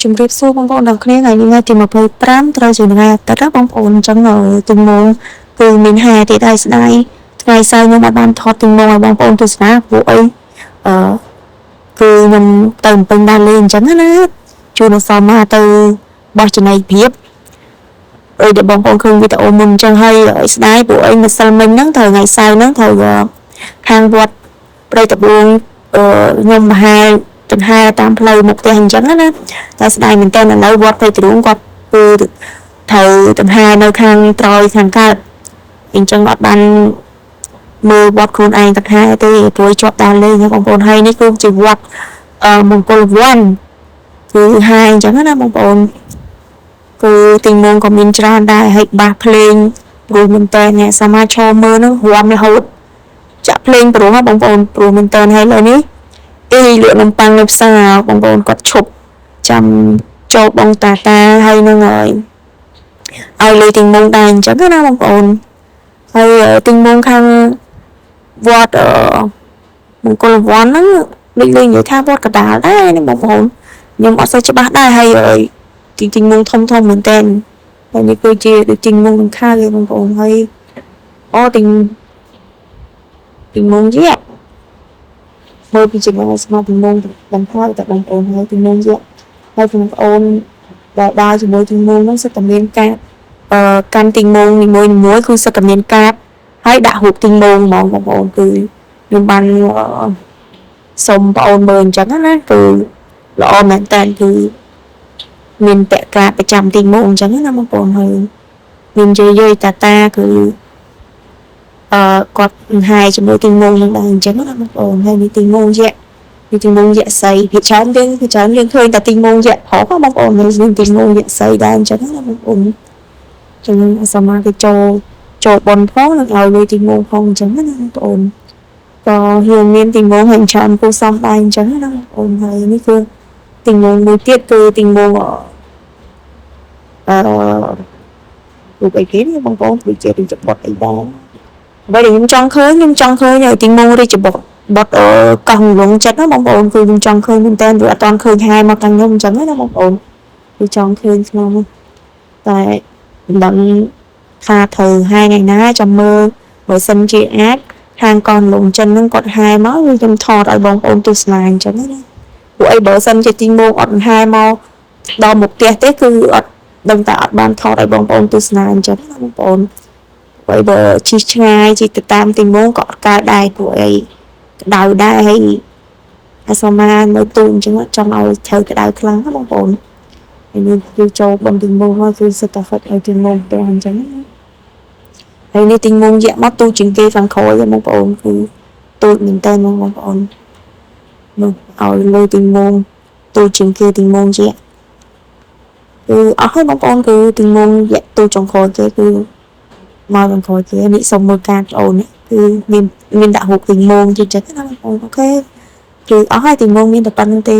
ជំរាបសួរបងប្អូនទាំងគ្នាថ្ងៃនេះថ្ងៃទី25ត្រូវជាថ្ងៃអាទិត្យណាបងប្អូនអញ្ចឹងទីម៉ោងគឺមានហាទៀតហើយស្ដាយថ្ងៃសៅរ៍ខ្ញុំអត់បានថតទីម៉ោងឲ្យបងប្អូនទស្សនាព្រោះអីគឺខ្ញុំទៅពេញដើរលេងអញ្ចឹងណាជួនអសមមកទៅបោះចំណីព្រៀបអីដែលបងប្អូនឃើញវីដេអូមុនអញ្ចឹងហើយស្ដាយព្រោះអីម្សិលមិញហ្នឹងត្រូវថ្ងៃសៅរ៍ហ្នឹងត្រូវខាងវត្តព្រៃតបួងខ្ញុំមហាចង្ហែតាមផ្លូវមុខផ្ទះអញ្ចឹងណាតែស្ដាយមែនតើឥឡូវវត្តព្រៃតបួងគាត់គឺត្រូវចង្ហែនៅខាងត្រយខាងកើតអញ្ចឹងអត់បានមើលវត្តខ្លួនឯងចង្ហែទេព្រោះជាប់តាមលេងបងប្អូនហើយនេះគឺជាវត្តមង្គលវ័នគឺហាអញ្ចឹងណាបងប្អូនគឺទីមុំក៏មានច្រើនដែរហើយបាសភ្លេងព្រោះមែនតើអ្នកសមាជិកមើលនោះរំរហូតចាក់ភ្លេងព្រោះបងប្អូនព្រោះមែនតើហើយលើនេះលក់នំប៉័ងនៅផ្សារបងប្អូនគាត់ឈប់ចាំចូលបងតាហើយនឹងឲ្យលុយទីមុំដែរអញ្ចឹងណាបងប្អូនហើយទីមុំខាងវត្តមង្គលវ័នហ្នឹងលេងនិយាយថាវត្តកដាលដែរណាបងប្អូនខ្ញុំអត់សូវច្បាស់ដែរហើយទីមុំធំមែនតើហើយនេះគឺជាទីមុំខាងបងប្អូនហើយទីមុំយៈមើលពីចំណុចស្មាតទីមុំបំផុតតែបងប្អូនហើយទីមុំយៈហើយបងប្អូនដែលដើរជាមួយទីមុំហ្នឹងសិតតែមានការកាន់ទីមុំនីមួយគឺសិតតែមានកាតហើយដាក់រូបទីមុំហ្មងបងប្អូនគឺខ្ញុំបានសុំបងប្អូនមើលអញ្ចឹងណាគឺល្អមែនតើគឺមានពាក់កាតប្រចាំទីមុំអញ្ចឹងណាបងប្អូនហើយមានយាយតាគឺគាត់ហាយជាមួយទីមុំនឹងដែរអញ្ចឹងណាបងប្អូនហើយនេះទីមុំយៈសៃពីច្រើនយើងឃើញតែទីមុំយៈផងបងប្អូននេះទីមុំយៈសៃដែរអញ្ចឹងណាបងប្អូនចឹងសមាជិកចូលបនផងនឹងឲ្យលុយទីមុំផងអញ្ចឹងណាបងប្អូនក៏ហ៊ានមានទីមុំហើយច្រើនគូសំដែរអញ្ចឹងណាបងប្អូនហើយនេះគឺទីមុំមួយទៀតគឺទីមុំរូបអីគេបងប្អូនដូចជារីចបត់អីដែរបើខ្ញុំចង់ឃើញឲ្យទីមុំរីចបត់កោះលងចិត្តណាបងប្អូនគឺខ្ញុំចង់ឃើញមែនតើវាអត់ទាន់ឃើញហាយមកខាងខ្ញុំអញ្ចឹងណាបងប្អូនគឺចង់ឃើញក្នុងតែមិនដឹងថាត្រូវហាយថ្ងៃណាចាំមើលបើសិនជាអាចខាងកោះលងចិនហ្នឹងគាត់ហាយមកខ្ញុំថតឲ្យបងប្អូនទស្សនាអញ្ចឹងណាព្រោះអីបើសិនជាទីមុំអត់ហាយមកដល់មុខផ្ទះទេគឺអត់ដឹងតែអត់បានថតឲ្យបងប្អូនទស្សនាអញ្ចឹងណាបងប្អូនព្រោះបើជិះឆ្ងាយជិះទៅតាមទីមុំក៏អត់កើតដែរព្រោះអីក្តៅដែរហើយអាសមានៅទូអញ្ចឹងចង់ឲ្យត្រូវក្តៅខ្លាំងណាបងប្អូនហើយនេះគឺចូលបនទីមុំមកគឺសិតតែហ្វិតឲ្យទីមុំទៅអញ្ចឹងណាហើយនេះទីមុំយៈមកទូជាងគេខាងក្រោយបងប្អូនគឺទូចមែនតើបងប្អូននោះឲ្យលើទីមុំទូជាងគេទីមុំយៈគឺអស់ហើយបងប្អូនគឺទីមុំយៈទូចុងក្រោយគេគឺមកខាងក្រោយគេនេះសុំមើលកាតបងប្អូននេះគឺមានដាក់រូបទីមុំជាចិត្តណាបងប្អូនអូខេគឺអស់ហើយទីមុំមានតែប៉ុណ្្នឹងទេ